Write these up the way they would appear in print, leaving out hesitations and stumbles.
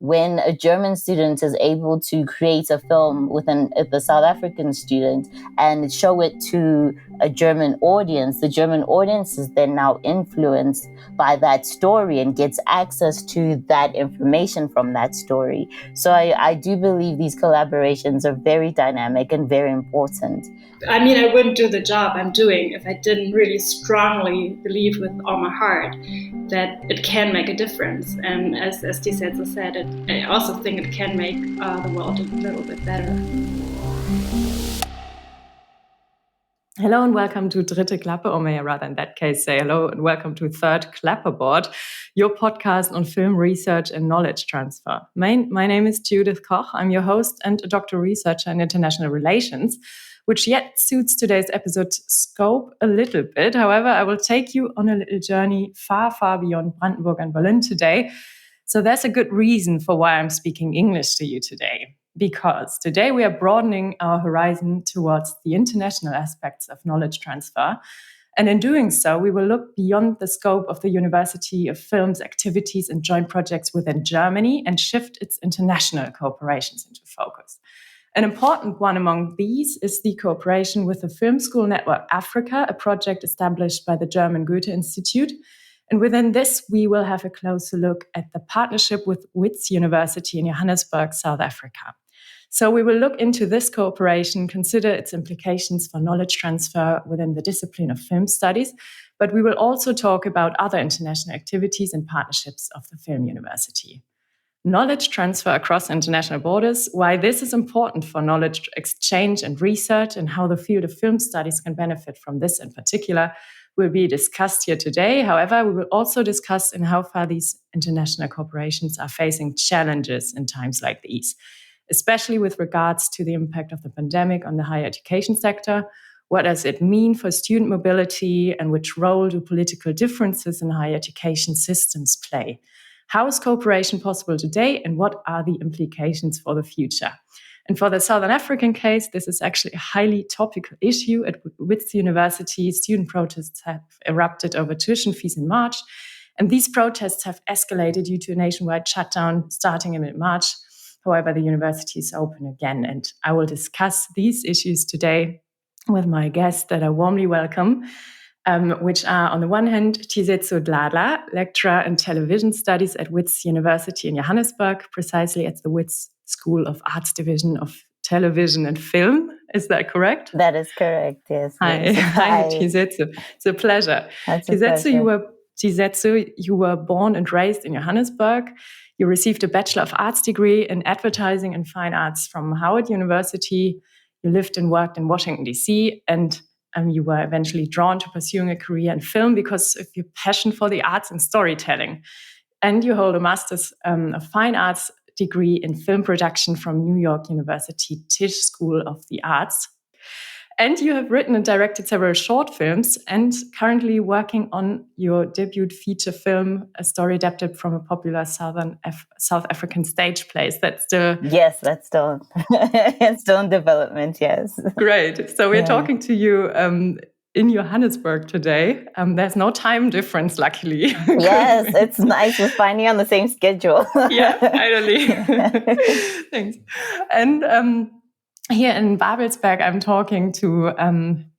when a German student is able to create a film with a South African student and show it to a German audience, the German audience is then now influenced by that story and gets access to that information from that story. So I do believe these collaborations are very dynamic and very important. I mean, I wouldn't do the job I'm doing if I didn't really strongly believe with all my heart that it can make a difference. And as Tiisetso said, I also think it can make the world a little bit better. Hello and welcome to Dritte Klappe, or may I rather in that case say hello and welcome to Third Clapperboard, your podcast on film research and knowledge transfer. My name is Judith Koch. I'm your host and a doctoral researcher in international relations, which yet suits today's episode's scope a little bit. However, I will take you on a little journey far, far beyond Brandenburg and Berlin today. So there's a good reason for why I'm speaking English to you today. Because today we are broadening our horizon towards the international aspects of knowledge transfer. And in doing so, we will look beyond the scope of the University of Film's activities and joint projects within Germany and shift its international cooperations into focus. An important one among these is the cooperation with the Filmschool Network Africa, a project established by the German Goethe Institute. And within this, we will have a closer look at the partnership with Wits University in Johannesburg, South Africa. So we will look into this cooperation, consider its implications for knowledge transfer within the discipline of film studies, but we will also talk about other international activities and partnerships of the Film University. Knowledge transfer across international borders, why this is important for knowledge exchange and research, and how the field of film studies can benefit from this in particular, will be discussed here today. However, we will also discuss in how far these international corporations are facing challenges in times like these, especially with regards to the impact of the pandemic on the higher education sector. What does it mean for student mobility, and which role do political differences in higher education systems play? How is cooperation possible today, and what are the implications for the future? And for the Southern African case, this is actually a highly topical issue. At Wits University, student protests have erupted over tuition fees in March, and these protests have escalated due to a nationwide shutdown starting in mid-March. However, the university is open again, and I will discuss these issues today with my guests that I warmly welcome, which are, on the one hand, Tiisetso Dladla, lecturer in television studies at Wits University in Johannesburg, precisely at the Wits School of Arts Division of Television and Film. Is that correct? That is correct, yes. Hi, Hi Tiisetso. It's a pleasure. Tiisetso, you were born and raised in Johannesburg. You received a Bachelor of Arts degree in Advertising and Fine Arts from Howard University. You lived and worked in Washington, D.C., and you were eventually drawn to pursuing a career in film because of your passion for the arts and storytelling. And you hold a Master's of Fine Arts degree in film production from New York University Tisch School of the Arts. And you have written and directed several short films and currently working on your debut feature film, a story adapted from a popular South African stage play. That's still... Yes, that's still, it's still in development, yes. Great. So we're talking to you in Johannesburg today. There's no time difference, luckily. Yes, it's nice. We're finally on the same schedule. Yeah, finally. Thanks. And here in Babelsberg, I'm talking to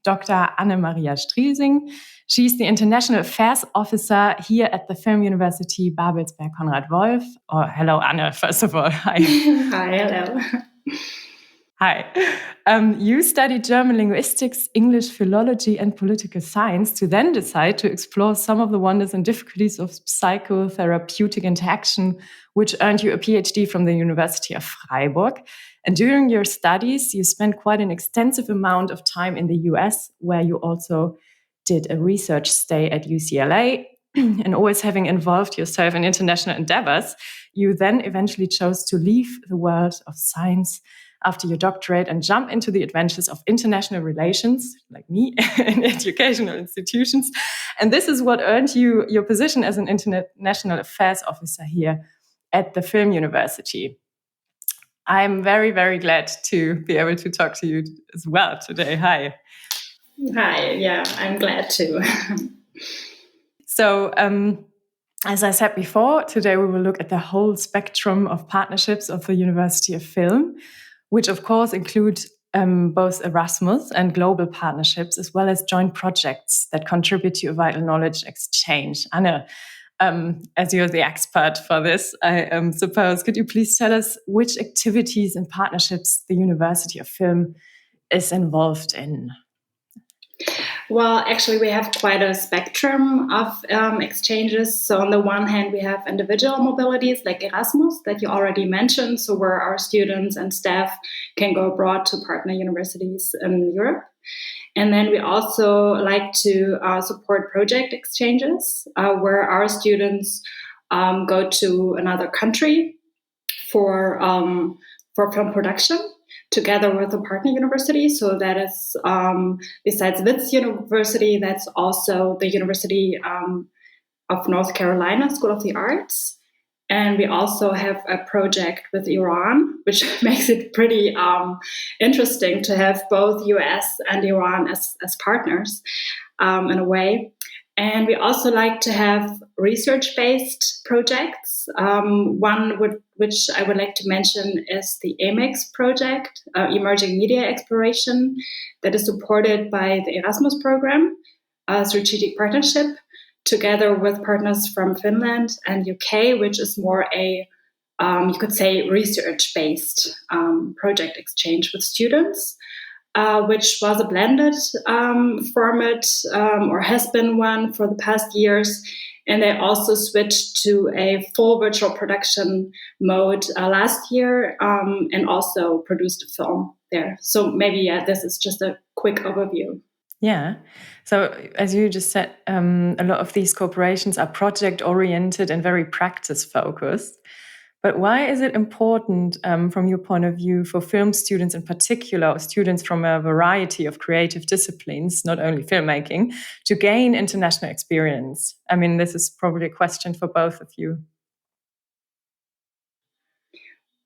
Dr. Anne-Maria Stresing. She's the International Affairs Officer here at the Film University Babelsberg KONRAD Wolf. Oh, hello, Anne, first of all. Hi. Hi, hello. Hi. You studied German linguistics, English philology, and political science to then decide to explore some of the wonders and difficulties of psychotherapeutic interaction, which earned you a PhD from the University of Freiburg. And during your studies, you spent quite an extensive amount of time in the US, where you also did a research stay at UCLA. And always having involved yourself in international endeavors, you then eventually chose to leave the world of science after your doctorate and jump into the adventures of international relations, like me, in educational institutions. And this is what earned you your position as an international affairs officer here at the Film University. I'm very, very glad to be able to talk to you as well today. Hi. Hi, yeah, I'm glad to. So As I said before, today we will look at the whole spectrum of partnerships of the University of Film, which of course include both Erasmus and global partnerships, as well as joint projects that contribute to a vital knowledge exchange. Anne, as you're the expert for this, I suppose, could you please tell us which activities and partnerships the University of Film is involved in? Well, actually, we have quite a spectrum of exchanges. So on the one hand, we have individual mobilities like Erasmus that you already mentioned, so where our students and staff can go abroad to partner universities in Europe. And then we also like to support project exchanges where our students go to another country for film production together with a partner university. So that is, besides Wits University, that's also the University of North Carolina School of the Arts. And we also have a project with Iran, which makes it pretty interesting to have both US and Iran as partners in a way. And we also like to have research-based projects. One which I would like to mention is the EMEX project, Emerging Media Exploration, that is supported by the Erasmus program, a strategic partnership, together with partners from Finland and UK, which is more a, you could say, research-based project exchange with students. Which was a blended format or has been one for the past years. And they also switched to a full virtual production mode last year and also produced a film there. So maybe, this is just a quick overview. Yeah. So as you just said, a lot of these corporations are project-oriented and very practice-focused. But why is it important, from your point of view, for film students in particular, or students from a variety of creative disciplines, not only filmmaking, to gain international experience? I mean, this is probably a question for both of you.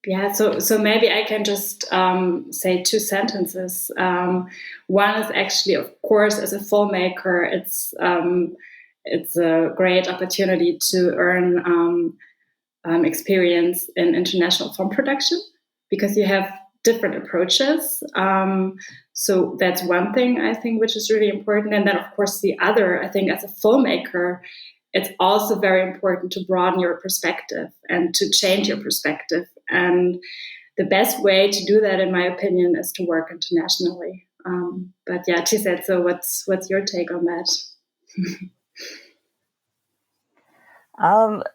Yeah, so maybe I can just say two sentences. One is actually, of course, as a filmmaker, it's a great opportunity to earn experience in international film production because you have different approaches. So that's one thing I think which is really important. And then, of course, the other, I think, as a filmmaker, it's also very important to broaden your perspective and to change your perspective. And the best way to do that, in my opinion, is to work internationally. But yeah, Tiisetso, what's your take on that?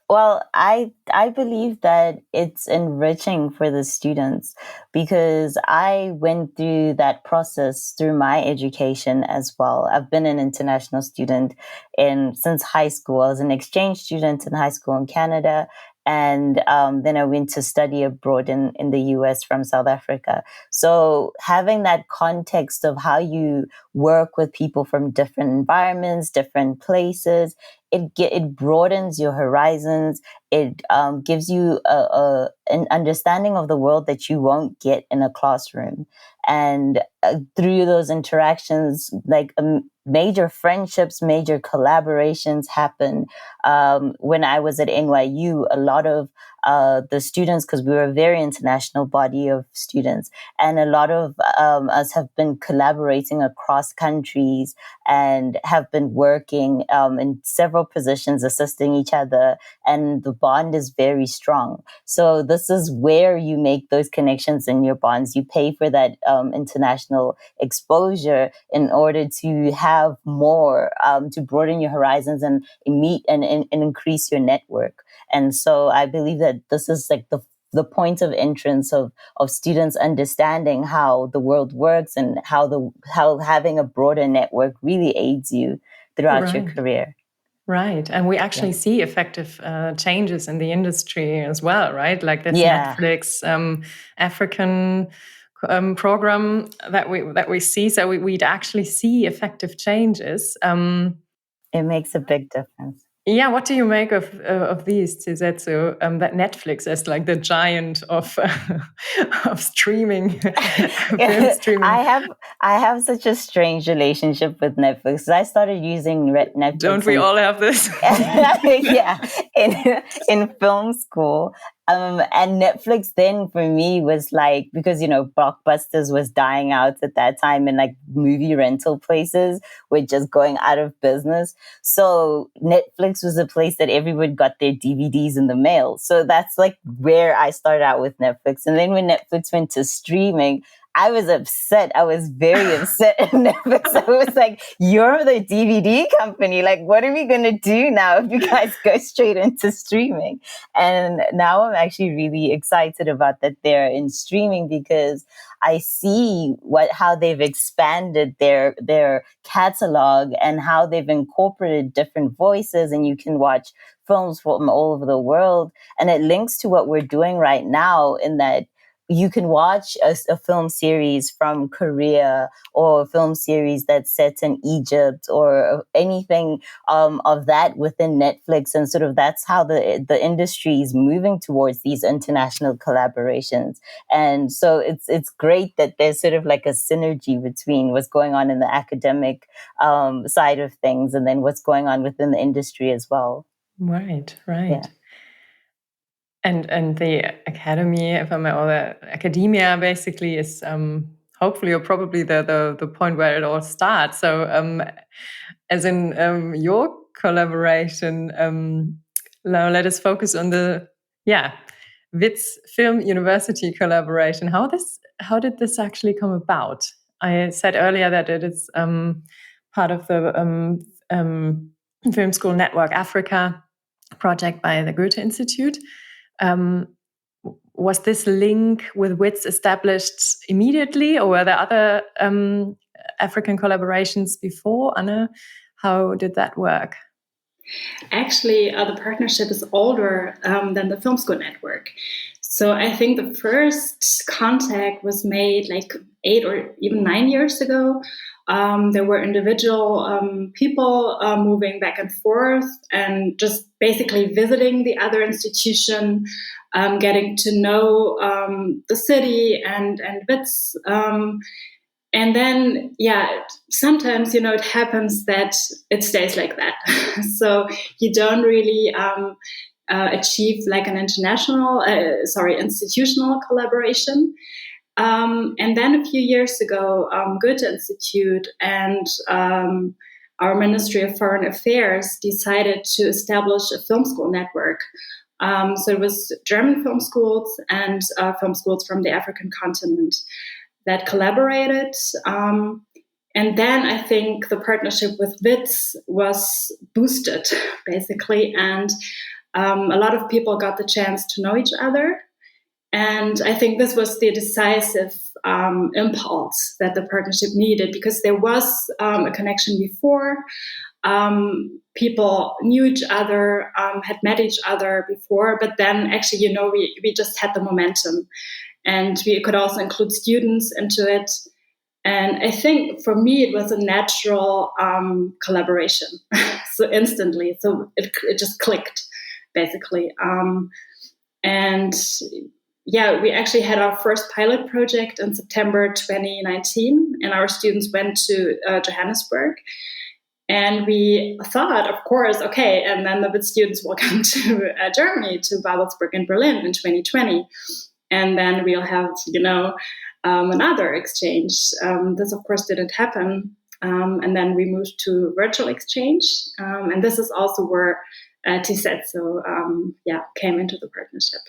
Well, I believe that it's enriching for the students because I went through that process through my education as well. I've been an international student since high school. I was an exchange student in high school in Canada. And then I went to study abroad in the US from South Africa. So having that context of how you work with people from different environments, different places, it broadens your horizons. It gives you an understanding of the world that you won't get in a classroom. And through those interactions, like major friendships, major collaborations happen. When I was at NYU, a lot of the students, because we were a very international body of students, and a lot of us have been collaborating across countries and have been working in several positions, assisting each other, and the bond is very strong. So this is where you make those connections in your bonds. You pay for that international exposure in order to have more, to broaden your horizons and meet and increase your network. And so I believe that this is like the point of entrance of students understanding how the world works and how having a broader network really aids you throughout your career. Right. And we actually see effective changes in the industry as well, right? Like this Netflix African program that we see. So we'd actually see effective changes. It makes a big difference. Yeah, what do you make of these, Tiisetso, that Netflix is like the giant of of streaming, film streaming? I have such a strange relationship with Netflix. I started using Netflix. Don't we all have this? Yeah, in film school. And Netflix then for me was like, because, Blockbusters was dying out at that time and like movie rental places were just going out of business. So Netflix was a place that everyone got their DVDs in the mail. So that's like where I started out with Netflix. And then when Netflix went to streaming, I was upset. I was very upset at Netflix. I was like, you're the DVD company. Like, what are we going to do now if you guys go straight into streaming? And now I'm actually really excited about that they're in streaming, because I see how they've expanded their catalog and how they've incorporated different voices, and you can watch films from all over the world. And it links to what we're doing right now, in that you can watch a film series from Korea, or a film series that's set in Egypt, or anything of that within Netflix. And sort of that's how the industry is moving towards these international collaborations. And so it's great that there's sort of like a synergy between what's going on in the academic side of things and then what's going on within the industry as well. Right. Yeah. And the academy, if I may, or the academia basically is hopefully or probably the point where it all starts. So as in your collaboration, now let us focus on the Wits University collaboration. How did this actually come about? I said earlier that it is part of the Filmschool Network Africa project by the Goethe Institute. Was this link with Wits established immediately, or were there other African collaborations before? Anna, how did that work? Actually, the partnership is older than the Filmschool Network. So I think the first contact was made like 8 or even 9 years ago. There were individual people moving back and forth and just basically visiting the other institution, getting to know the city and Wits. And then, sometimes, it happens that it stays like that. So you don't really achieve like an institutional collaboration. And then a few years ago, Goethe Institute and our Ministry of Foreign Affairs decided to establish a film school network. So it was German film schools and film schools from the African continent that collaborated. And then I think the partnership with Wits was boosted, basically. And a lot of people got the chance to know each other. And I think this was the decisive impulse that the partnership needed, because there was a connection before. People knew each other, had met each other before, but then actually, we just had the momentum. And we could also include students into it. And I think for me, it was a natural collaboration. So instantly. So it just clicked, basically. We actually had our first pilot project in September 2019. And our students went to Johannesburg. And we thought, of course, okay, and then the students will come to Germany, to Babelsberg and Berlin in 2020. And then we'll have, another exchange. This, of course, didn't happen. And then we moved to virtual exchange. And this is also where Tiisetso came into the partnership.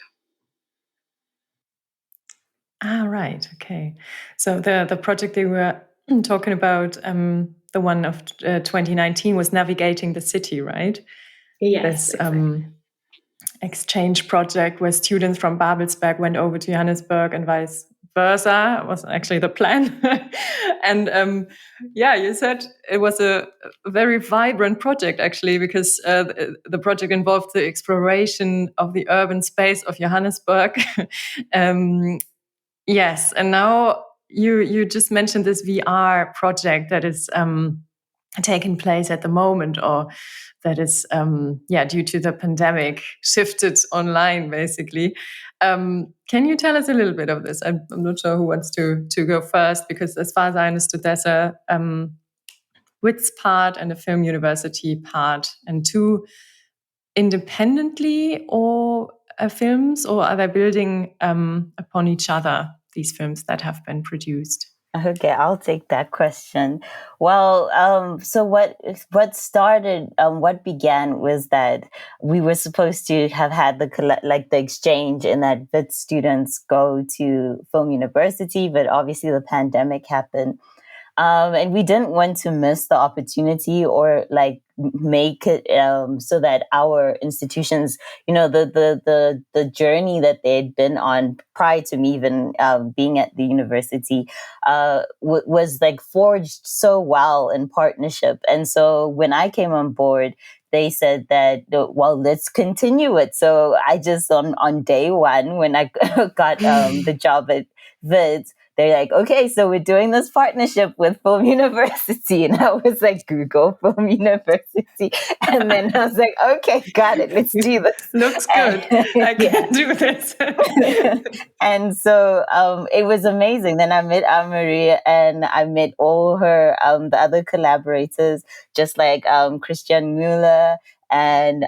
Ah, right. Okay. So the project they were talking about, the one of 2019, was navigating the city, right? Yes. This exchange project where students from Babelsberg went over to Johannesburg and vice versa was actually the plan. And you said it was a very vibrant project, actually, because the project involved the exploration of the urban space of Johannesburg. Yes, and now you just mentioned this VR project that is taking place at the moment, or that is due to the pandemic shifted online basically. Can you tell us a little bit of this? I'm not sure who wants to go first, because as far as I understood, there's a Wits part and a Film University part, and two independently or films, or are they building upon each other, these films that have been produced? Okay, I'll take that question. Well, so what started, what began was that we were supposed to have had the exchange, and that Wits students go to Film University, but obviously the pandemic happened. And we didn't want to miss the opportunity or make it so that our institutions, the journey that they'd been on prior to me even being at the university was forged so well in partnership. And so when I came on board, they said that, well, let's continue it. So I just, on day one, when I got the job at Wits, they're like, okay, so we're doing this partnership with Film University. And I was like, Google Film University. And then I was like, okay, got it. Let's do this. Looks good. I can do this. And so it was amazing. Then I met Maria, and I met all her, the other collaborators, just like Christian Müller and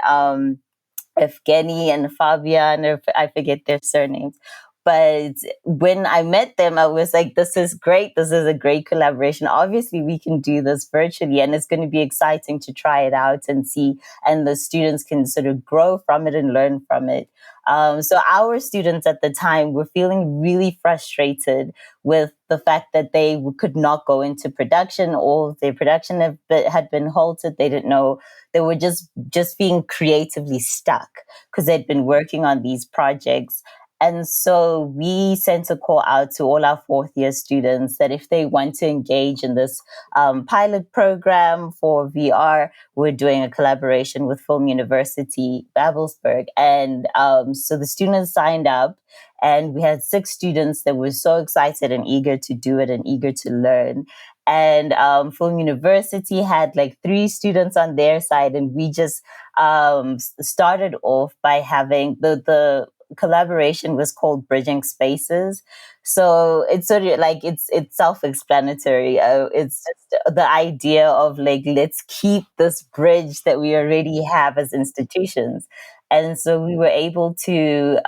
Evgeny and Fabian, or I forget their surnames. But when I met them, I was like, this is great. This is a great collaboration. Obviously, we can do this virtually, and it's going to be exciting to try it out and see, and the students can sort of grow from it and learn from it. So our students at the time were feeling really frustrated with the fact that they could not go into production. All of their production had been halted. They didn't know. They were just being creatively stuck because they'd been working on these projects. And so we sent a call out to all our fourth year students that if they want to engage in this pilot program for VR, we're doing a collaboration with Film University, Babelsberg. And so the students signed up, and we had 6 students that were so excited and eager to do it and eager to learn. And Film University had 3 students on their side, and we just started off by having the collaboration was called Bridging Spaces. So it's sort of it's self-explanatory. It's just the idea of let's keep this bridge that we already have as institutions. And so we were able to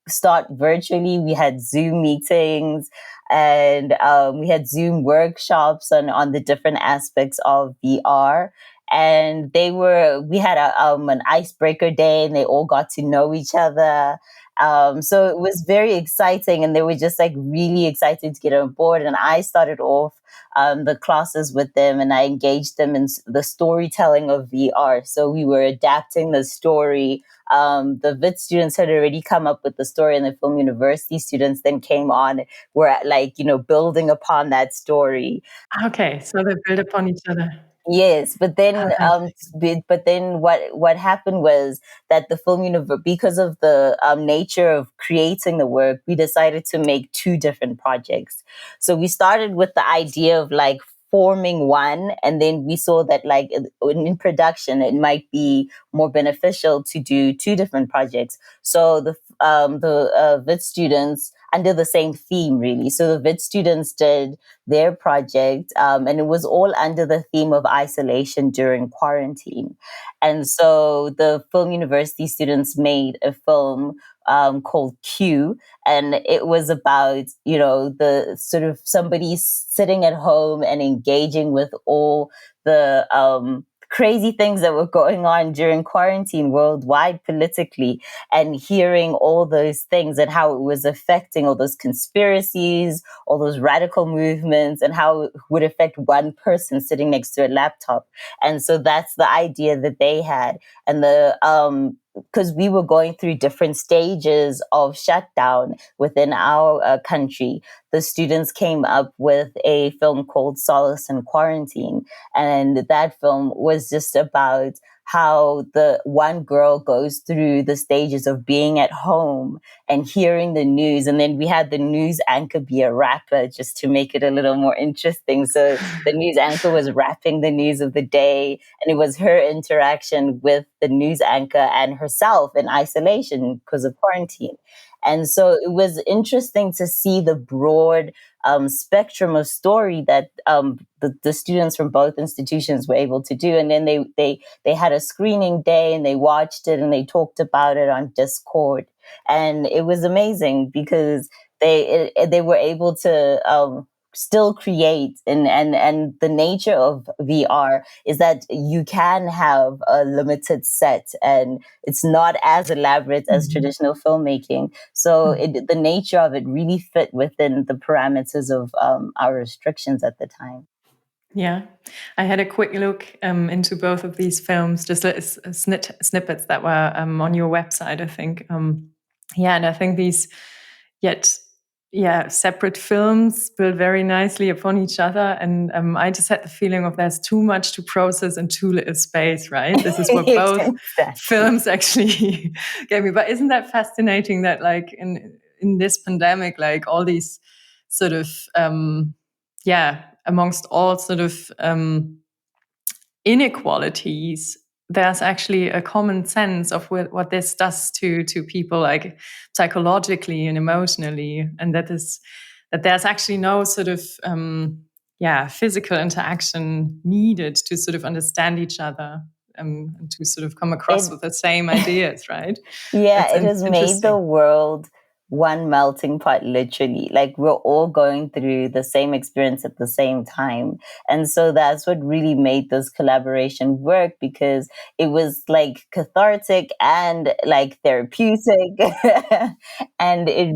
start virtually. We had Zoom meetings, and we had Zoom workshops on the different aspects of VR. And we had an icebreaker day, and they all got to know each other. So it was very exciting, and they were just really excited to get on board. And I started off the classes with them, and I engaged them in the storytelling of VR. So we were adapting the story. The Wits students had already come up with the story, and the Film University students then came on, were building upon that story. Okay, so they build upon each other. Yes, but then what happened was that the Film Universe, because of the nature of creating the work, we decided to make 2 different projects. So we started with the idea of forming one, and then we saw that in production it might be more beneficial to do 2 different projects. So the Wits students, under the same theme, really. So the Wits students did their project, and it was all under the theme of isolation during quarantine. And so the Film University students made a film called Q, and it was about the sort of somebody sitting at home and engaging with all the crazy things that were going on during quarantine worldwide politically, and hearing all those things and how it was affecting all those conspiracies, all those radical movements, and how it would affect one person sitting next to a laptop. And so that's the idea that they had. And because we were going through different stages of shutdown within our country, the students came up with a film called Solace in Quarantine. And that film was just about how the one girl goes through the stages of being at home and hearing the news. And then we had the news anchor be a rapper just to make it a little more interesting. So the news anchor was rapping the news of the day, and it was her interaction with the news anchor and herself in isolation because of quarantine. And so it was interesting to see the broad spectrum of story that the students from both institutions were able to do. And then they had a screening day and they watched it and they talked about it on Discord. And it was amazing because they were able to still create, and the nature of VR is that you can have a limited set and it's not as elaborate as traditional filmmaking. So the nature of it really fit within the parameters of our restrictions at the time. Yeah, I had a quick look into both of these films, just snippets that were on your website, I think. And I think these separate films build very nicely upon each other. And I just had the feeling of there's too much to process in too little space, right? This is what both films actually gave me. But isn't that fascinating that like in this pandemic, like all these sort of, amongst all sort of inequalities, there's actually a common sense of what this does to people, like psychologically and emotionally, and that there's actually no sort of physical interaction needed to sort of understand each other and to sort of come across with the same ideas, right? Yeah, it has made the world one melting pot, literally. Like we're all going through the same experience at the same time. And so that's what really made this collaboration work, because it was like cathartic and like therapeutic. And it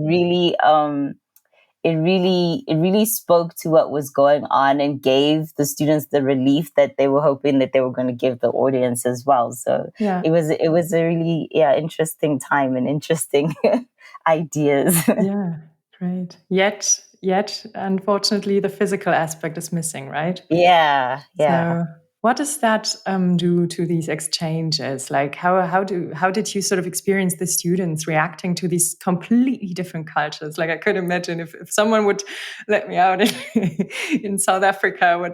really spoke to what was going on and gave the students the relief that they were hoping that they were going to give the audience as well. So it was a really interesting time and interesting ideas. Yeah, great. Yet, unfortunately, the physical aspect is missing, right? Yeah. So what does that do to these exchanges? Like, how did you sort of experience the students reacting to these completely different cultures? Like, I could imagine if someone would let me out in South Africa,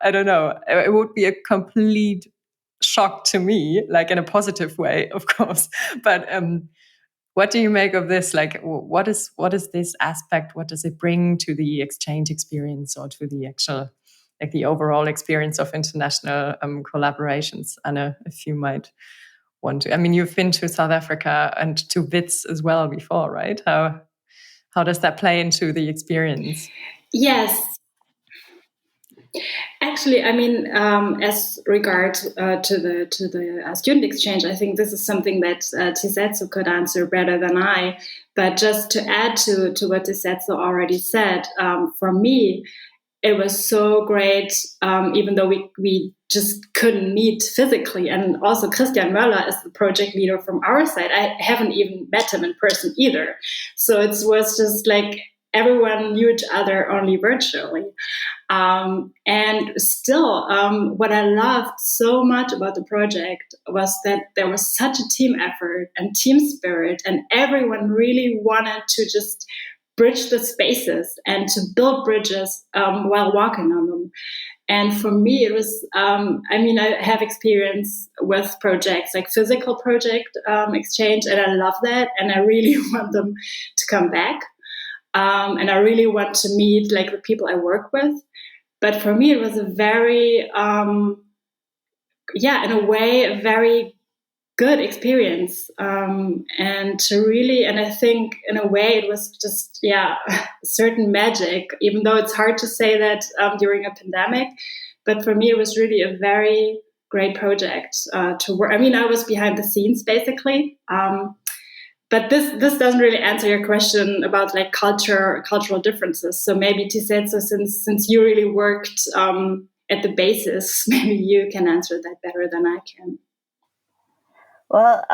I don't know, it would be a complete shock to me, like in a positive way, of course. But what do you make of this? Like, what is this aspect? What does it bring to the exchange experience or to the actual, like the overall experience of international collaborations? Anna, if you might want to. I mean, you've been to South Africa and to Wits as well before, right? How does that play into the experience? Yes. Actually, I mean, as regard to the student exchange, I think this is something that Tiisetso could answer better than I. But just to add to what Tiisetso already said, for me, it was so great, even though we just couldn't meet physically. And also Christian Möller is the project leader from our side. I haven't even met him in person either. So it was just like everyone knew each other only virtually. And still, what I loved so much about the project was that there was such a team effort and team spirit, and everyone really wanted to just bridge the spaces and to build bridges while walking on them. And for me, it was, I have experience with projects like physical project exchange, and I love that. And I really want them to come back. And I really want to meet like the people I work with. But for me, it was a very, in a way, a very good experience. And I think in a way it was just, certain magic, even though it's hard to say that during a pandemic. But for me, it was really a very great project to work. I mean, I was behind the scenes basically. But this doesn't really answer your question about like cultural differences. So maybe Tiisetso, since you really worked at the basis, maybe you can answer that better than I can. Well,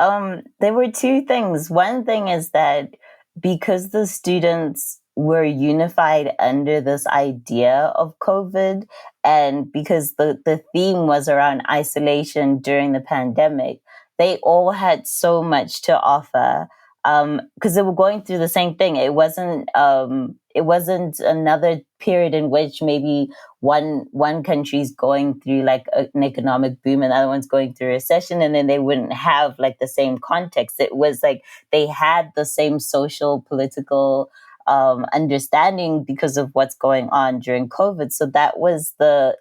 there were two things. One thing is that because the students were unified under this idea of COVID. And because the theme was around isolation during the pandemic, they all had so much to offer, because they were going through the same thing. It wasn't another period in which maybe one country's going through like an economic boom and the other one's going through a recession, and then they wouldn't have like the same context. It was like they had the same social, political understanding because of what's going on during COVID. So that was the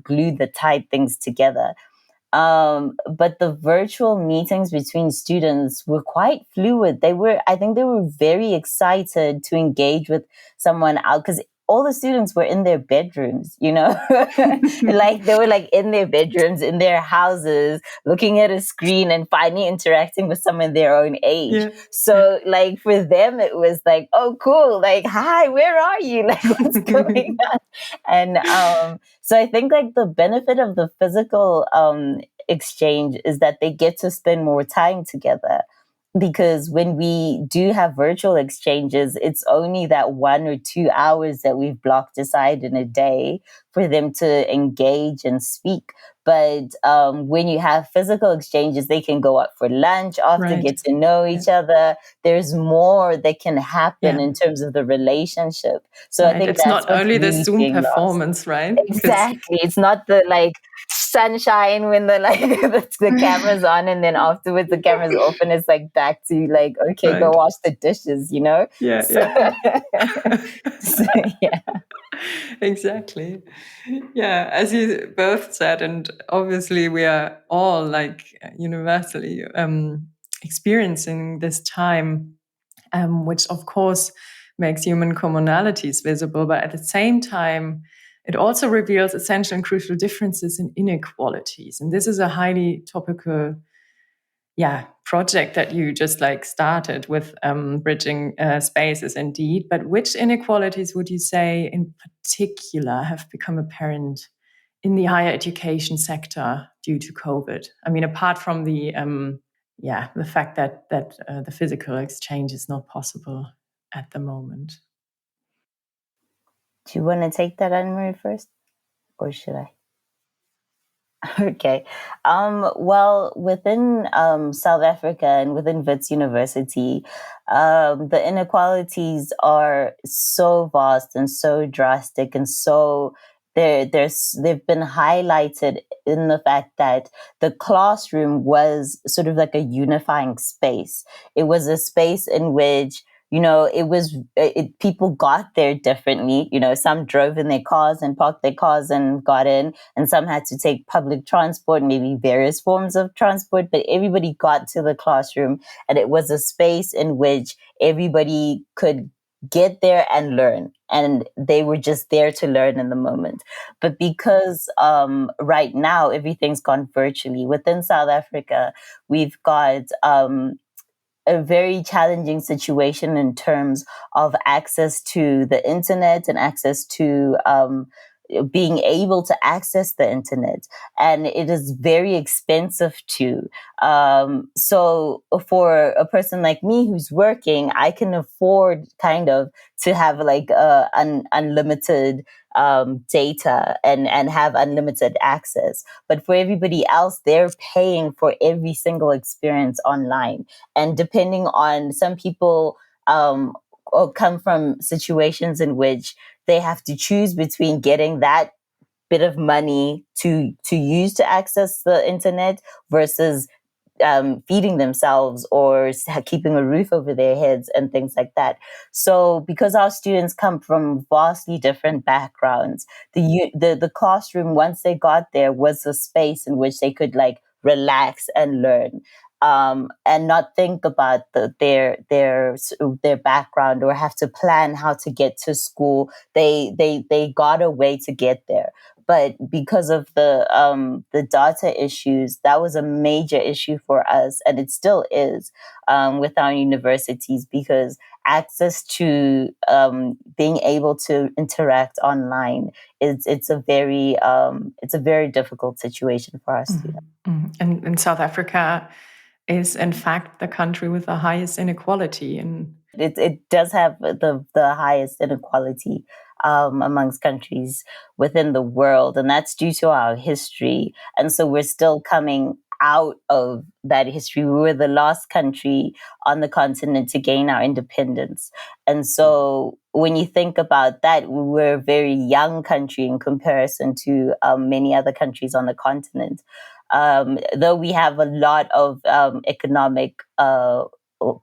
glue that tied things together. But the virtual meetings between students were quite fluid. I think they were very excited to engage with someone out, because all the students were in their bedrooms, like they were like in their bedrooms, in their houses, looking at a screen and finally interacting with someone their own age. Yeah. So like for them, it was like, oh, cool. Like, hi, where are you? Like, what's going on? And so I think like the benefit of the physical exchange is that they get to spend more time together. Because when we do have virtual exchanges, it's only that 1 or 2 hours that we've blocked aside in a day for them to engage and speak. But when you have physical exchanges, they can go out for lunch after, get to know each other. There's more that can happen in terms of the relationship. So I think it's not only the Zoom performance, right? Exactly. It's not the like sunshine when the the camera's on, and then afterwards the camera's off, and it's like back to like, okay, go wash the dishes, Yeah. So, yeah. Exactly. Yeah, as you both said, and obviously we are all like universally experiencing this time, which of course makes human commonalities visible, but at the same time, it also reveals essential and crucial differences in inequalities. And this is a highly topical project that you just like started with, bridging spaces indeed. But which inequalities would you say in particular have become apparent in the higher education sector due to COVID? I mean, apart from the fact that the physical exchange is not possible at the moment. Do you want to take that, Anne-Marie, first? Or should I? Okay. Well, within South Africa and within Wits University, the inequalities are so vast and so drastic, and so they've been highlighted in the fact that the classroom was sort of like a unifying space. It was a space in which people got there differently. Some drove in their cars and parked their cars and got in, and some had to take public transport, maybe various forms of transport, but everybody got to the classroom, and it was a space in which everybody could get there and learn, and they were just there to learn in the moment. But because right now everything's gone virtually within South Africa, we've got a very challenging situation in terms of access to the internet and access to being able to access the internet. And it is very expensive too. So for a person like me who's working, I can afford kind of to have like unlimited data and have unlimited access. But for everybody else, they're paying for every single experience online. And depending on, some people come from situations in which they have to choose between getting that bit of money to use to access the internet versus feeding themselves or keeping a roof over their heads and things like that. So because our students come from vastly different backgrounds, the classroom, once they got there, was a space in which they could like relax and learn. And not think about their background or have to plan how to get to school. They got a way to get there. But because of the data issues, that was a major issue for us, and it still is with our universities, because access to being able to interact online it's a very difficult situation for our students. And in South Africa, is in fact the country with the highest inequality. It does have the highest inequality amongst countries within the world, and that's due to our history. And so we're still coming out of that history. We were the last country on the continent to gain our independence. And so when you think about that, we were a very young country in comparison to many other countries on the continent. Though we have a lot of economic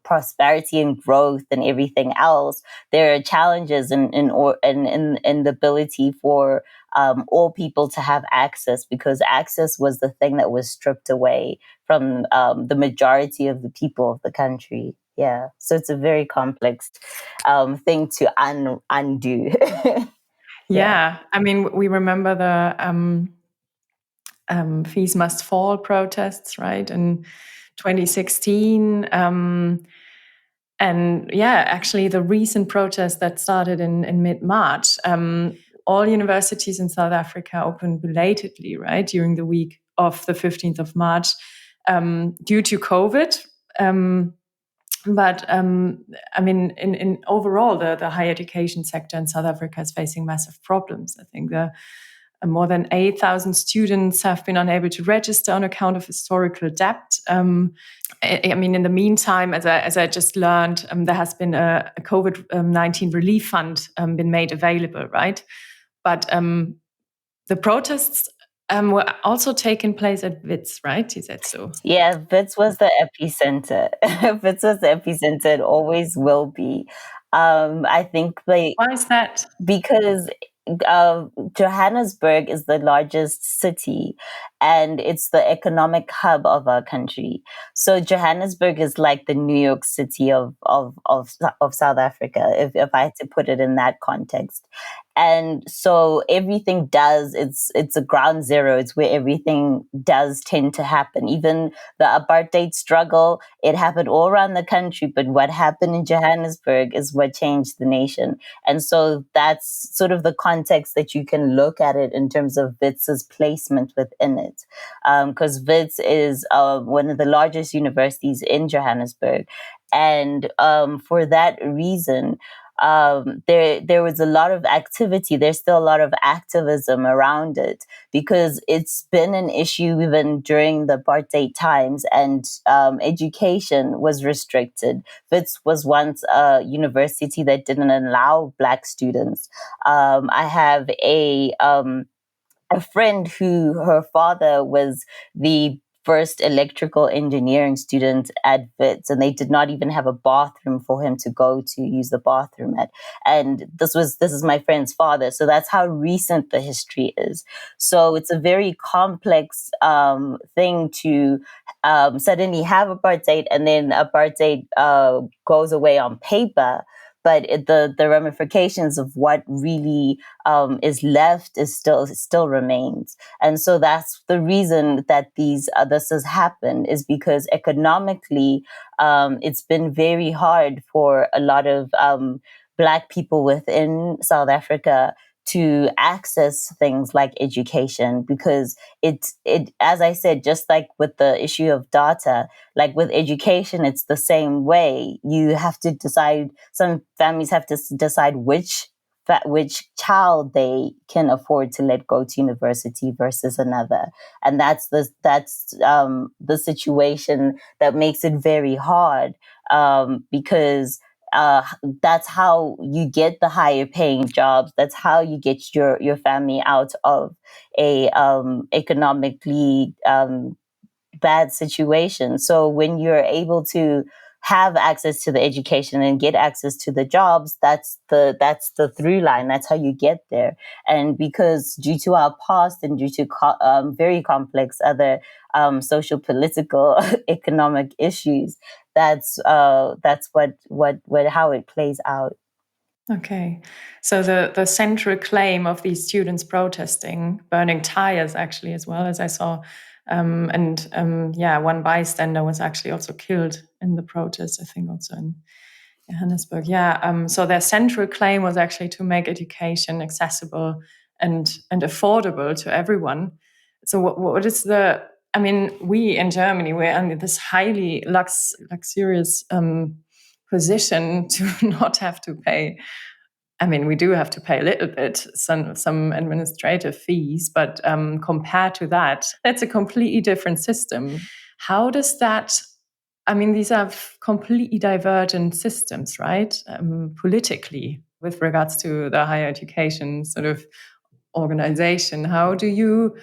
prosperity and growth and everything else, there are challenges in the ability for all people to have access, because access was the thing that was stripped away from the majority of the people of the country. Yeah, so it's a very complex thing to undo. Yeah, I mean, we remember the fees must fall protests, right, in 2016. And yeah, actually, the recent protest that started in mid-March, all universities in South Africa opened belatedly, right, during the week of the 15th of March, due to COVID. But I mean, in overall, the higher education sector in South Africa is facing massive problems. I think more than 8,000 students have been unable to register on account of historical debt. I mean, in the meantime, as I just learned, there has been a COVID-19 relief fund been made available, right? But the protests were also taking place at Wits, right? Tiisetso. Yeah, Wits was the epicenter. Wits was the epicenter. It always will be. I think Why is that? because Johannesburg is the largest city and it's the economic hub of our country. So Johannesburg is like the New York City of South Africa, if I had to put it in that context. And so everything it's a ground zero. It's where everything does tend to happen. Even the apartheid struggle, it happened all around the country, but what happened in Johannesburg is what changed the nation. And so that's sort of the context that you can look at it in terms of Wits's placement within it. Because Wits is one of the largest universities in Johannesburg. And for that reason, there was a lot of activity. There's still a lot of activism around it because it's been an issue even during the apartheid times, and education was restricted. Wits was once a university that didn't allow Black students. I have a friend who her father was the first electrical engineering student at Wits, and they did not even have a bathroom for him to go to use the bathroom at. And this is my friend's father, so that's how recent the history is. So it's a very complex thing to suddenly have apartheid, and then apartheid goes away on paper. But the ramifications of what really is left is still remains. And so that's the reason that this has happened, is because economically it's been very hard for a lot of Black people within South Africa to access things like education, because it as I said, just like with the issue of data, like with education, it's the same way. You have to decide, some families have to decide which child they can afford to let go to university versus another. And that's the situation that makes it very hard, because that's how you get the higher paying jobs. That's how you get your family out of a economically bad situation. So when you're able to have access to the education and get access to the jobs, that's the through line. That's how you get there. And because due to our past and due to very complex other social, political, economic issues, that's what how it plays out. Okay, so the central claim of these students protesting, burning tires, actually, as well, as I saw, one bystander was actually also killed in the protest, I think also in Johannesburg. Yeah, so their central claim was actually to make education accessible and affordable to everyone. So what is the I mean, we in Germany, we're under this highly luxurious position to not have to pay. I mean, we do have to pay a little bit, some administrative fees, but compared to that, that's a completely different system. How does that? I mean, these are completely divergent systems, right? Politically, with regards to the higher education sort of organization. How do you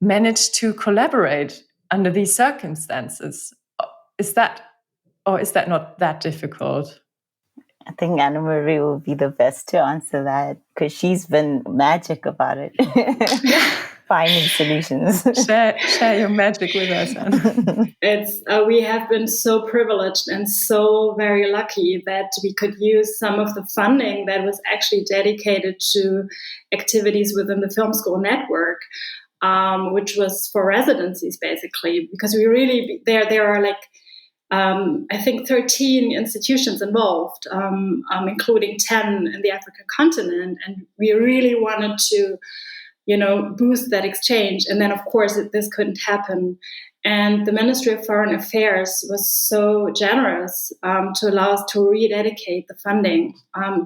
manage to collaborate under these circumstances? Is that not that difficult? I think Anna Marie will be the best to answer that because she's been magic about it, finding solutions. Share your magic with us, Anna. It's we have been so privileged and so very lucky that we could use some of the funding that was actually dedicated to activities within the Filmschool Network, which was for residencies basically, because we really there are like I think 13 institutions involved, including 10 in the African continent, and we really wanted to, boost that exchange. And then, of course, this couldn't happen. And the Ministry of Foreign Affairs was so generous to allow us to rededicate the funding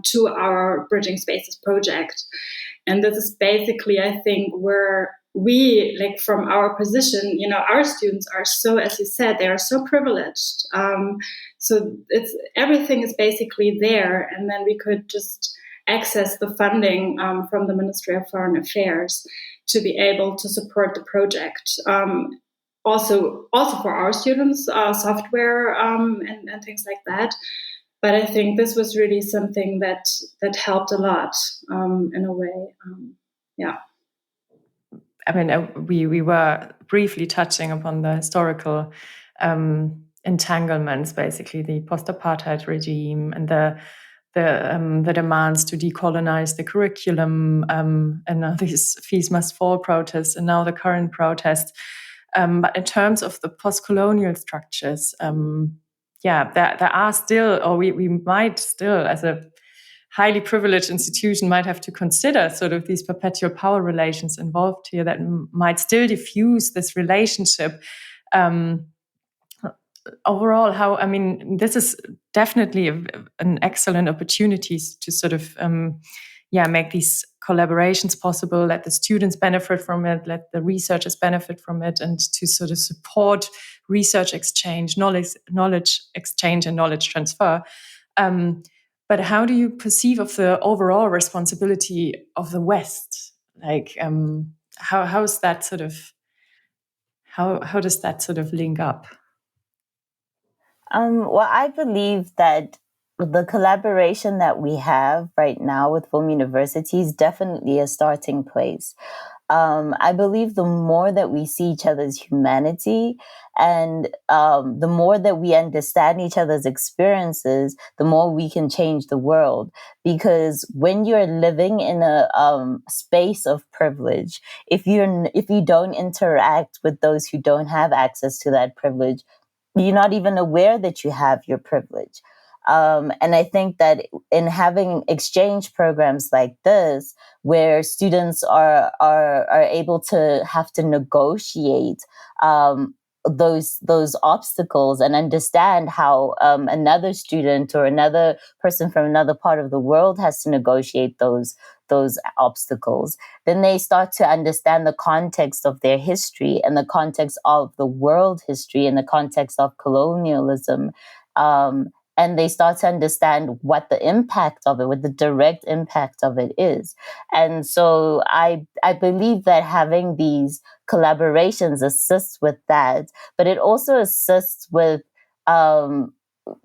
to our Bridging Spaces project. And this is basically, I think, where we, like from our position, our students are so, as you said, they are so privileged. So everything is basically there, and then we could just access the funding from the Ministry of Foreign Affairs to be able to support the project. Also for our students, software and things like that. But I think this was really something that helped a lot in a way. Yeah. I mean, we were briefly touching upon the historical entanglements, basically the post-apartheid regime and the demands to decolonize the curriculum, and now these fees must fall protests, and now the current protests. But in terms of the post-colonial structures, there are still, or we might still, as a highly privileged institution, might have to consider sort of these perpetual power relations involved here that might still diffuse this relationship. Overall, this is definitely an excellent opportunity to sort of, make these collaborations possible, let the students benefit from it, let the researchers benefit from it, and to sort of support research exchange, knowledge exchange and knowledge transfer. But how do you perceive of the overall responsibility of the West? Like, how is that sort of, how does that sort of link up? Well, I believe that the collaboration that we have right now with film universities is definitely a starting place. I believe the more that we see each other's humanity and the more that we understand each other's experiences, the more we can change the world. Because when you're living in a space of privilege, if you don't interact with those who don't have access to that privilege, you're not even aware that you have your privilege. And I think that in having exchange programs like this, where students are able to have to negotiate those obstacles and understand how another student or another person from another part of the world has to negotiate those obstacles, then they start to understand the context of their history and the context of the world history and the context of colonialism. And they start to understand what the impact of it, what the direct impact of it is. And so I believe that having these collaborations assists with that, but it also assists with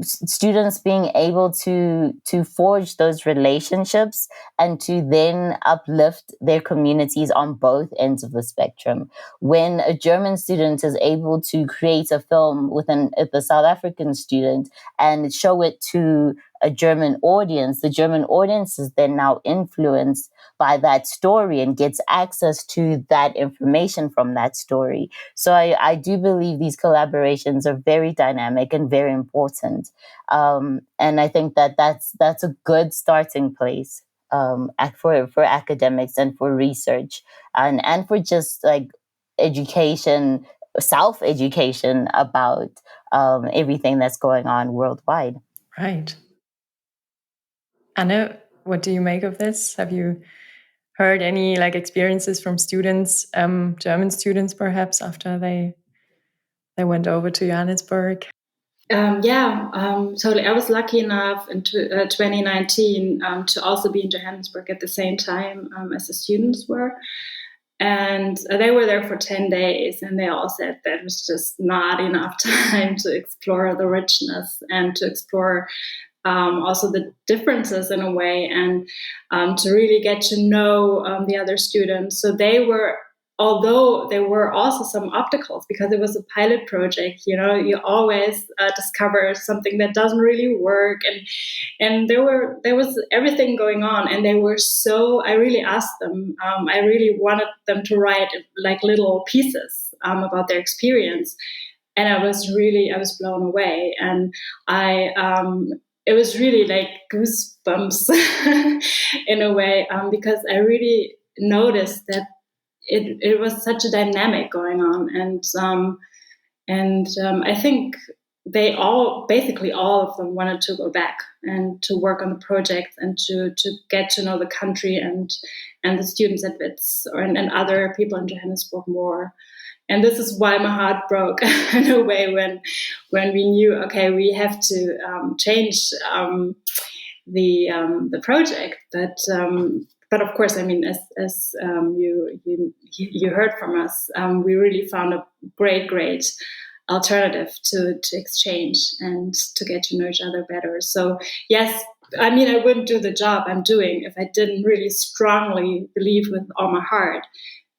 students being able to forge those relationships and to then uplift their communities on both ends of the spectrum. When a German student is able to create a film with a South African student and show it to a German audience, the German audience is then now influenced by that story and gets access to that information from that story. So I do believe these collaborations are very dynamic and very important. And I think that's a good starting place for academics and for research and for just like education self-education about everything that's going on worldwide. Right. Anna, what do you make of this? Have you heard any experiences from students, German students perhaps, after they went over to Johannesburg? Totally. I was lucky enough in 2019 to also be in Johannesburg at the same time as the students were. And they were there for 10 days, and they all said that it was just not enough time to explore the richness and to explore also the differences in a way, and to really get to know the other students. So although there were also some obstacles because it was a pilot project, you always discover something that doesn't really work, and there was everything going on, and I really asked them, I really wanted them to write like little pieces about their experience, and I was blown away, and it was really like goosebumps in a way, because I really noticed that it was such a dynamic going on, and I think basically all of them wanted to go back and to work on the project and to get to know the country and the students at Wits and other people in Johannesburg more. And this is why my heart broke in a way when we knew, okay, we have to change the project. But of course, I mean, as you heard from us, we really found a great alternative to exchange and to get to know each other better. So yes, I mean, I wouldn't do the job I'm doing if I didn't really strongly believe with all my heart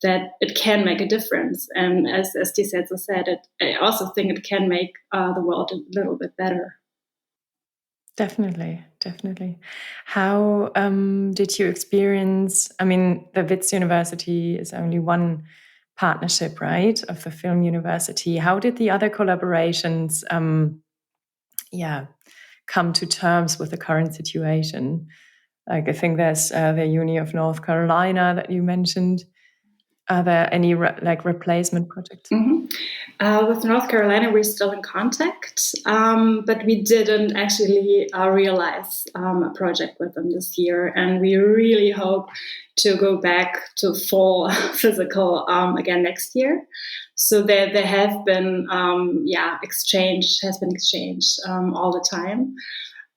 that it can make a difference. And as Tiisetso said, I also think it can make the world a little bit better. Definitely. How did you experience, I mean, the Wits University is only one partnership, right, of the Film University. How did the other collaborations come to terms with the current situation? Like, I think there's the Uni of North Carolina that you mentioned. Are there any replacement projects? Mm-hmm. With North Carolina, we're still in contact, but we didn't actually realize a project with them this year, and we really hope to go back to full physical again next year. So there have been exchange all the time.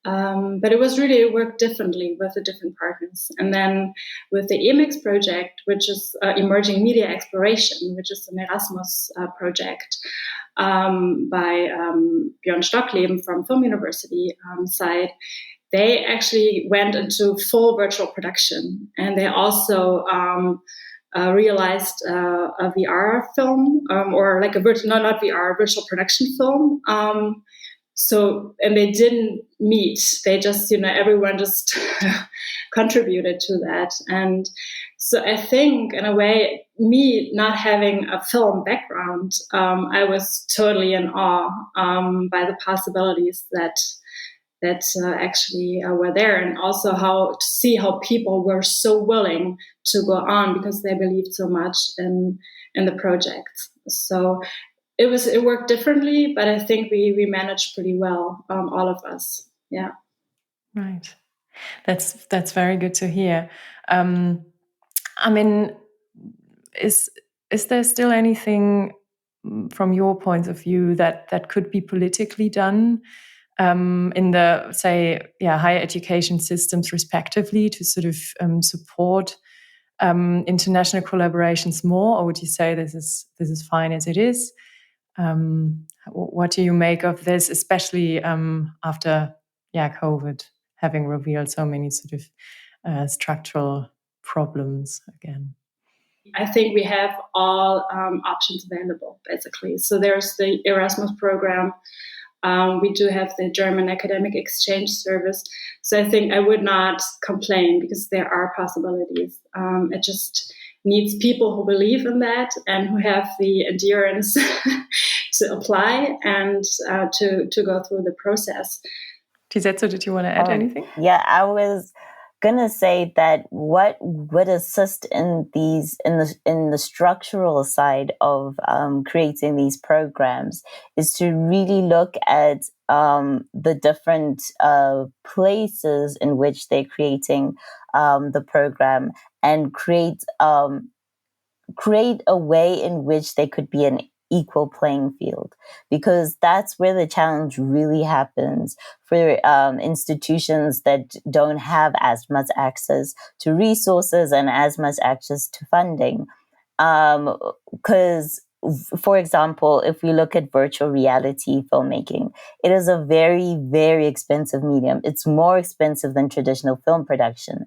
But it worked differently with the different partners. And then with the EMIX project, which is Emerging Media Exploration, which is an Erasmus project by Björn Stockleben from Film University side, they actually went into full virtual production. And they also realized a VR film, or like a virtual production film. So, and they didn't meet, they just, everyone just contributed to that. And so I think in a way, me not having a film background, I was totally in awe by the possibilities that actually were there, and also to see how people were so willing to go on because they believed so much in the project. So it worked differently, but I think we managed pretty well, all of us. Yeah. Right. That's very good to hear. I mean, is there still anything from your point of view that could be politically done in the, say, higher education systems respectively to sort of support international collaborations more, or would you say this is fine as it is? What do you make of this, especially after COVID having revealed so many sort of structural problems again? I think we have all options available, basically. So there's the Erasmus program. We do have the German Academic Exchange Service. So I think I would not complain because there are possibilities. It just needs people who believe in that and who have the endurance to apply and to go through the process. Tiisetso, did you want to add anything? Yeah, I was gonna say that what would assist in the structural side of creating these programs is to really look at the different places in which they're creating the program, and create a way in which there could be an equal playing field, because that's where the challenge really happens for institutions that don't have as much access to resources and as much access to funding. Because, for example, if we look at virtual reality filmmaking, it is a very, very expensive medium. It's more expensive than traditional film production,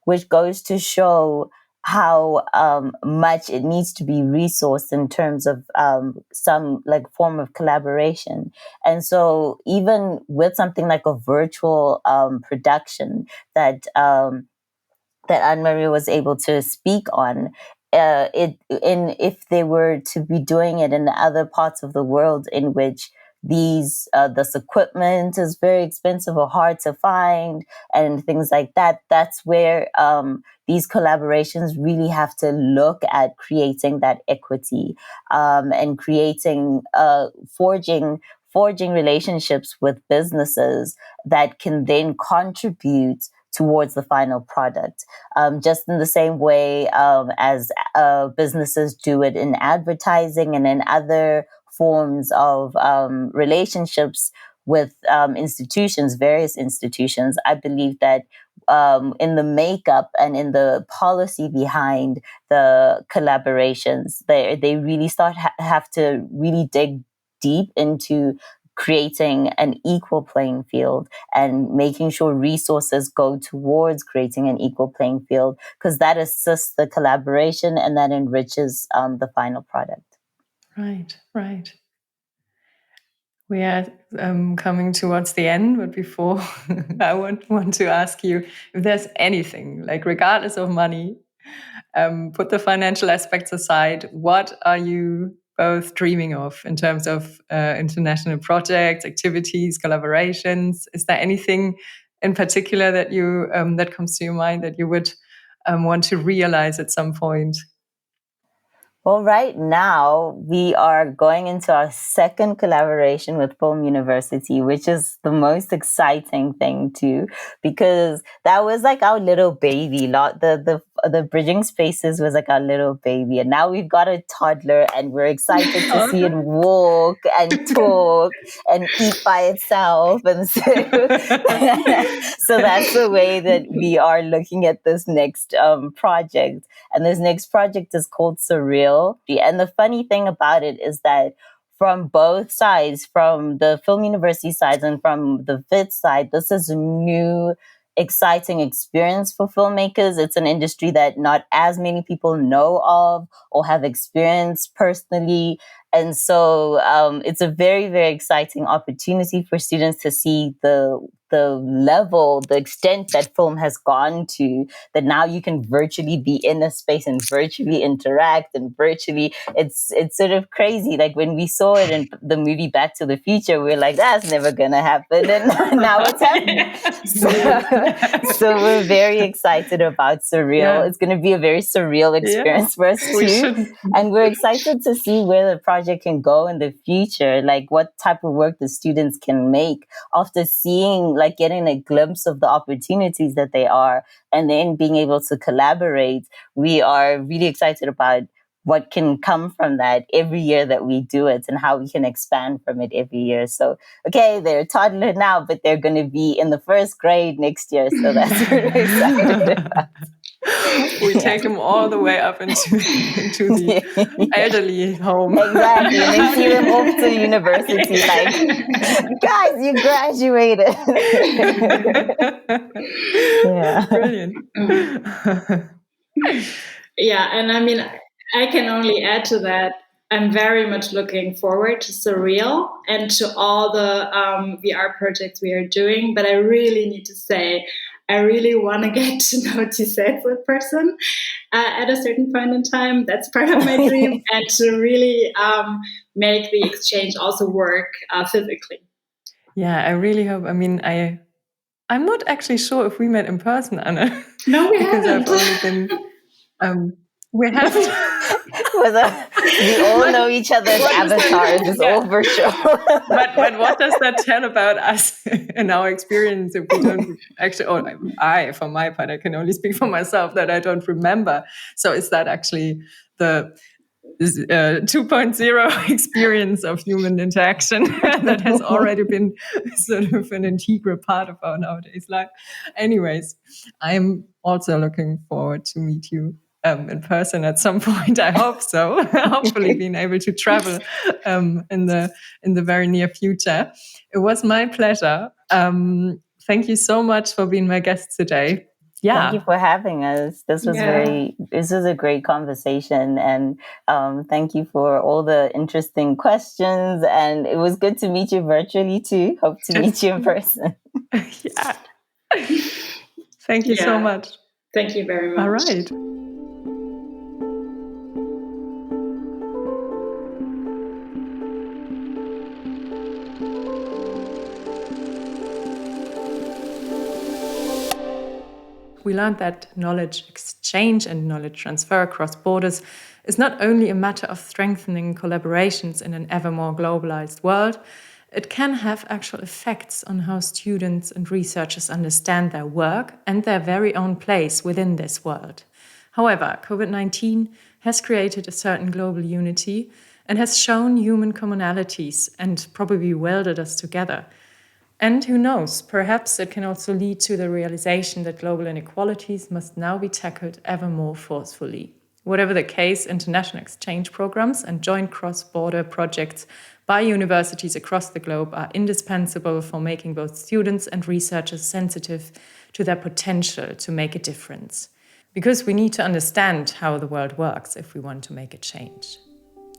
which goes to show how much it needs to be resourced in terms of some like form of collaboration. And so even with something like a virtual production that Anne-Marie was able to speak on, if they were to be doing it in other parts of the world in which this equipment is very expensive or hard to find and things like that, that's where these collaborations really have to look at creating that equity, and creating forging relationships with businesses that can then contribute towards the final product. Just in the same way as businesses do it in advertising and in other forms of relationships with institutions, various institutions. I believe that in the makeup and in the policy behind the collaborations, they really have to really dig deep into creating an equal playing field and making sure resources go towards creating an equal playing field, because that assists the collaboration and that enriches the final product. Right. We are coming towards the end, but before I want to ask you if there's anything, like regardless of money, put the financial aspects aside, what are you both dreaming of in terms of international projects, activities, collaborations? Is there anything in particular that you that comes to your mind that you would want to realize at some point? Well, right now we are going into our second collaboration with Film University, which is the most exciting thing too, because that was like our little baby. The Bridging Spaces was like our little baby, and now we've got a toddler, and we're excited to see it walk and talk and eat by itself, and so so that's the way that we are looking at this next project. And this next project is called Surreal. And the funny thing about it is that from both sides, from the Film University side and from the Wits side, this is a new, exciting experience for filmmakers. It's an industry that not as many people know of or have experienced personally. And so it's a very, very exciting opportunity for students to see the level, the extent that film has gone to, that now you can virtually be in a space and virtually interact and virtually, it's sort of crazy. Like when we saw it in the movie Back to the Future, we were like, that's never gonna happen, and now it's happening. So we're very excited about Surreal. Yeah. It's gonna be a very surreal experience for us too. And we're excited to see where the project can go in the future, like what type of work the students can make after seeing, like getting a glimpse of the opportunities that they are, and then being able to collaborate. We are really excited about what can come from that every year that we do it, and how we can expand from it every year. So, okay, they're a toddler now, but they're going to be in the first grade next year. So that's what we're excited about. We take them all the way up into the elderly home. Exactly. And then see them off to university, like, guys, you graduated. Yeah. Brilliant. Yeah, and I mean, I can only add to that. I'm very much looking forward to Surreal and to all the VR projects we are doing. But I really need to say, I really want to get to know Tiisetso in person at a certain point in time. That's part of my dream, and to really make the exchange also work physically. Yeah, I really hope. I mean, I'm not actually sure if we met in person, Anna. No, we because haven't. I've only been. We haven't. We all know each other's avatars. It's all virtual. But what does that tell about us and our experience if we don't actually? Or I, for my part, I can only speak for myself that I don't remember. So is that actually the 2.0 experience of human interaction that has already been sort of an integral part of our nowadays life? Anyways, I'm also looking forward to meet you in person at some point. I hope so. Hopefully, being able to travel in the very near future. It was my pleasure. Thank you so much for being my guest today. Yeah. Thank you for having us. This was a great conversation, and thank you for all the interesting questions. And it was good to meet you virtually too. Hope to meet you in person. Yeah. Thank you so much. Thank you very much. All right. We learned that knowledge exchange and knowledge transfer across borders is not only a matter of strengthening collaborations in an ever more globalized world, it can have actual effects on how students and researchers understand their work and their very own place within this world. However, COVID-19 has created a certain global unity and has shown human commonalities and probably welded us together. And who knows, perhaps it can also lead to the realization that global inequalities must now be tackled ever more forcefully. Whatever the case, international exchange programs and joint cross-border projects by universities across the globe are indispensable for making both students and researchers sensitive to their potential to make a difference. Because we need to understand how the world works if we want to make a change.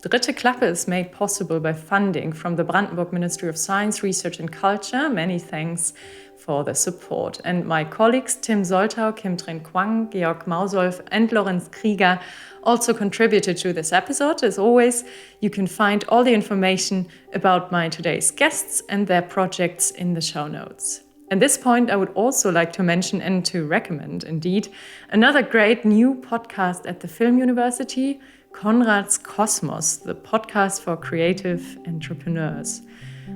Dritte Klappe is made possible by funding from the Brandenburg Ministry of Science, Research and Culture. Many thanks for the support. And my colleagues Tim Soltau, Kim Tren Quang, Georg Mausolf and Lorenz Krieger also contributed to this episode. As always, you can find all the information about my today's guests and their projects in the show notes. At this point, I would also like to mention and to recommend, indeed, another great new podcast at the Film University, KONRAD's Cosmos, the podcast for creative entrepreneurs.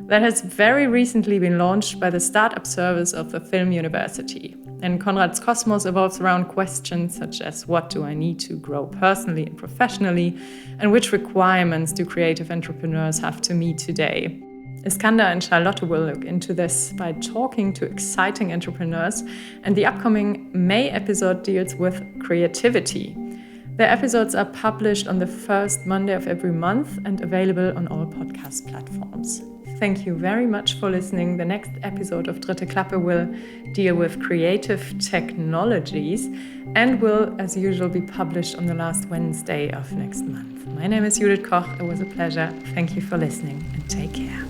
That has very recently been launched by the Startup Service of the Film University. And KONRAD's Cosmos evolves around questions such as what do I need to grow personally and professionally, and which requirements do creative entrepreneurs have to meet today. Iskander and Charlotte will look into this by talking to exciting entrepreneurs, and the upcoming May episode deals with creativity. Their episodes are published on the first Monday of every month and available on all podcast platforms. Thank you very much for listening. The next episode of Dritte Klappe will deal with creative technologies and will, as usual, be published on the last Wednesday of next month. My name is Judith Koch. It was a pleasure. Thank you for listening and take care.